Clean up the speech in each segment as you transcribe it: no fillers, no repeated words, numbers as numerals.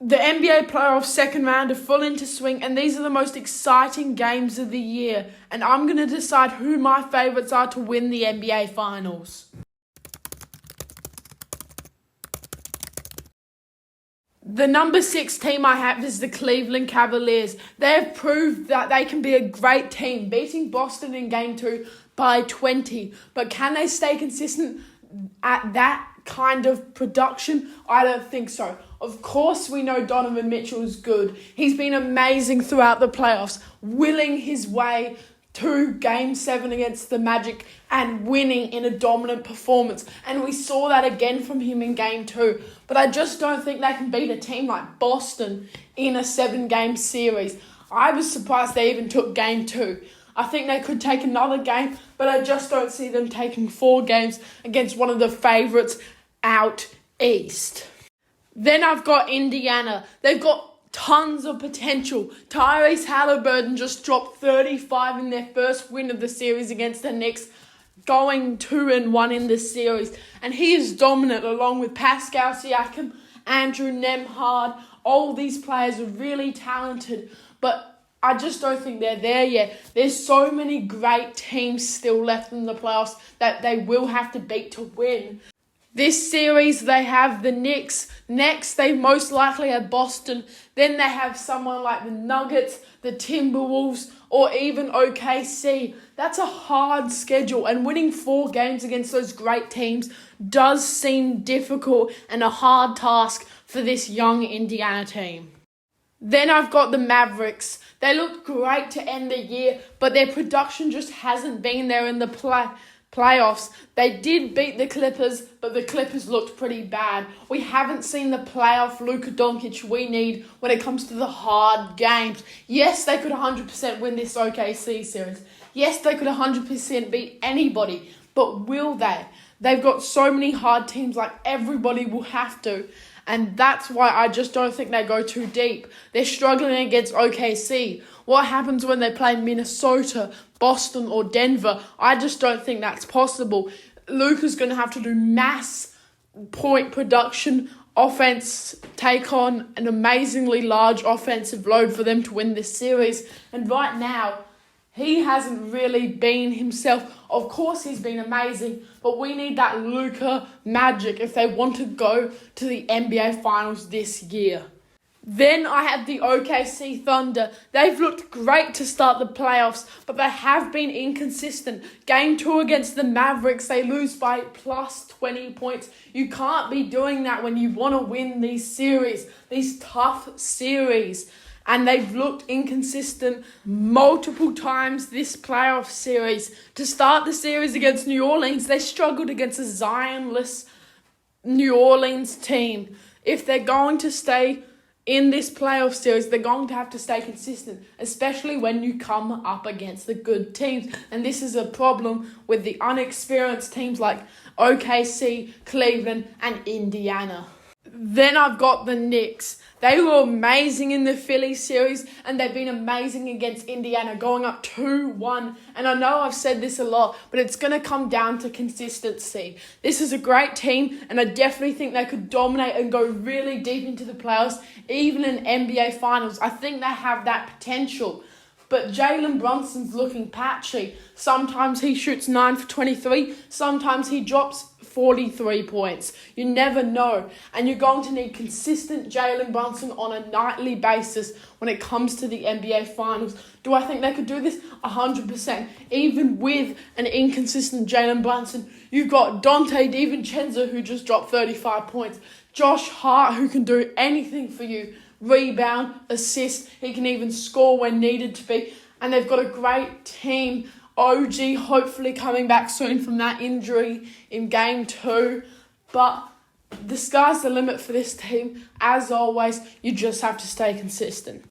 The NBA playoffs second round are full into swing, and these are the most exciting games of the year. And I'm going to decide who my favourites are to win the NBA Finals. The number 6 team I have is the Cleveland Cavaliers. They have proved that they can be a great team, beating Boston in Game 2 by 20. But can they stay consistent at that kind of production? I don't think so. Of course, we know Donovan Mitchell is good. He's been amazing throughout the playoffs, willing his way to Game 7 against the Magic and winning in a dominant performance. And we saw that again from him in Game 2. But I just don't think they can beat a team like Boston in a 7-game series. I was surprised they even took Game 2. I think they could take another game, but I just don't see them taking 4 games against one of the favourites out east. Then I've got Indiana. They've got tons of potential. Tyrese Halliburton just dropped 35 in their first win of the series against the Knicks, going 2-1 in this series. And he is dominant along with Pascal Siakam, Andrew Nembhard. All these players are really talented, but I just don't think they're there yet. There's so many great teams still left in the playoffs that they will have to beat to win. This series, they have the Knicks. Next, they most likely have Boston. Then they have someone like the Nuggets, the Timberwolves, or even OKC. That's a hard schedule, and winning 4 games against those great teams does seem difficult and a hard task for this young Indiana team. Then I've got the Mavericks. They looked great to end the year, but their production just hasn't been there in the playoffs. They did beat the Clippers, but the Clippers looked pretty bad. We haven't seen the playoff Luka Doncic we need when it comes to the hard games. Yes, they could 100% win this OKC series. Yes, they could 100% beat anybody, but will they? They've got so many hard teams, like everybody will have to. And that's why I just don't think they go too deep. They're struggling against OKC. What happens when they play Minnesota, Boston, or Denver? I just don't think that's possible. Luka's going to have to do mass point production, offense, take on an amazingly large offensive load for them to win this series. And right now, he hasn't really been himself. Of course, he's been amazing, but we need that Luka magic if they want to go to the NBA Finals this year. Then I have the OKC Thunder. They've looked great to start the playoffs, but they have been inconsistent. Game 2 against the Mavericks, they lose by plus 20 points. You can't be doing that when you want to win these series, these tough series. And they've looked inconsistent multiple times this playoff series. To start the series against New Orleans, they struggled against a Zionless New Orleans team. If they're going to stay in this playoff series, they're going to have to stay consistent, especially when you come up against the good teams. And this is a problem with the unexperienced teams like OKC, Cleveland, and Indiana. Then I've got the Knicks. They were amazing in the Philly series, and they've been amazing against Indiana, going up 2-1. And I know I've said this a lot, but it's going to come down to consistency. This is a great team, and I definitely think they could dominate and go really deep into the playoffs, even in NBA Finals. I think they have that potential. But Jalen Brunson's looking patchy. Sometimes he shoots 9 for 23. Sometimes he drops 43 points. You never know. And you're going to need consistent Jalen Brunson on a nightly basis when it comes to the NBA Finals. Do I think they could do this? 100%. Even with an inconsistent Jalen Brunson, you've got Dante DiVincenzo, who just dropped 35 points. Josh Hart, who can do anything for you. Rebound, assist, he can even score when needed to be. And they've got a great team. OG hopefully coming back soon from that injury in Game 2. But the sky's the limit for this team. As always, you just have to stay consistent.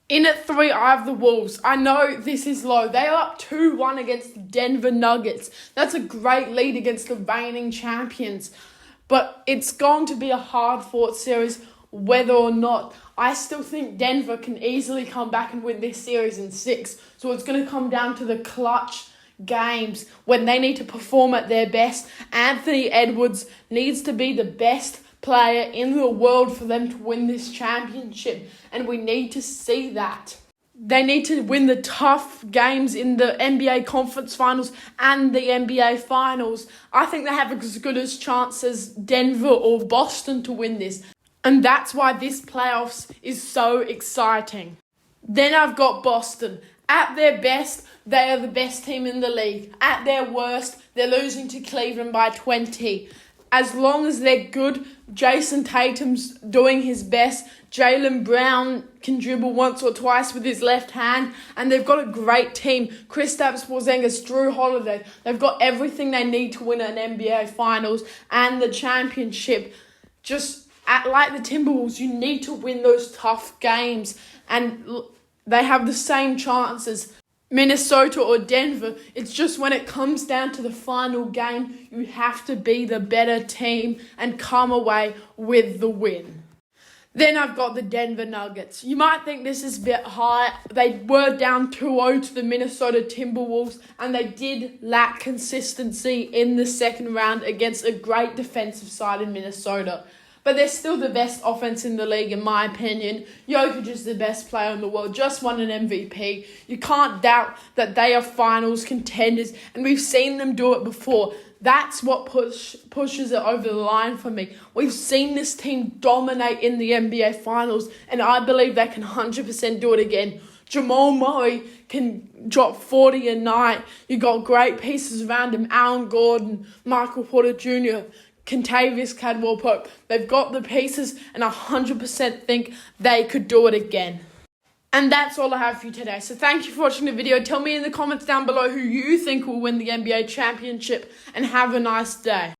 In at 3, I have the Wolves. I know this is low. They are up 2-1 against the Denver Nuggets. That's a great lead against the reigning champions. But it's going to be a hard-fought series whether or not. I still think Denver can easily come back and win this series in 6. So it's going to come down to the clutch games when they need to perform at their best. Anthony Edwards needs to be the best player in the world for them to win this championship, and we need to see that. They need to win the tough games in the NBA Conference Finals and the NBA Finals. I think they have as good a chance as Denver or Boston to win this. And that's why this playoffs is so exciting. Then I've got Boston. At their best, they are the best team in the league. At their worst, they're losing to Cleveland by 20. As long as they're good, Jason Tatum's doing his best. Jaylen Brown can dribble once or twice with his left hand. And they've got a great team. Kristaps Porzingis, Drew Holiday. They've got everything they need to win an NBA Finals and the championship. Like the Timberwolves, you need to win those tough games. And they have the same chances. Minnesota or Denver, it's just when it comes down to the final game, you have to be the better team and come away with the win. Then I've got the Denver Nuggets. You might think this is a bit high. They were down 2-0 to the Minnesota Timberwolves, and they did lack consistency in the second round against a great defensive side in Minnesota. But they're still the best offense in the league, in my opinion. Jokic is the best player in the world, just won an MVP. You can't doubt that they are finals contenders, and we've seen them do it before. That's what pushes it over the line for me. We've seen this team dominate in the NBA Finals, and I believe they can 100% do it again. Jamal Murray can drop 40 a night. You got great pieces around him. Aaron Gordon, Michael Porter Jr., Kentavious Caldwell-Pope. They've got the pieces, and I 100% think they could do it again. And that's all I have for you today. So thank you for watching the video. Tell me in the comments down below who you think will win the NBA championship, and have a nice day.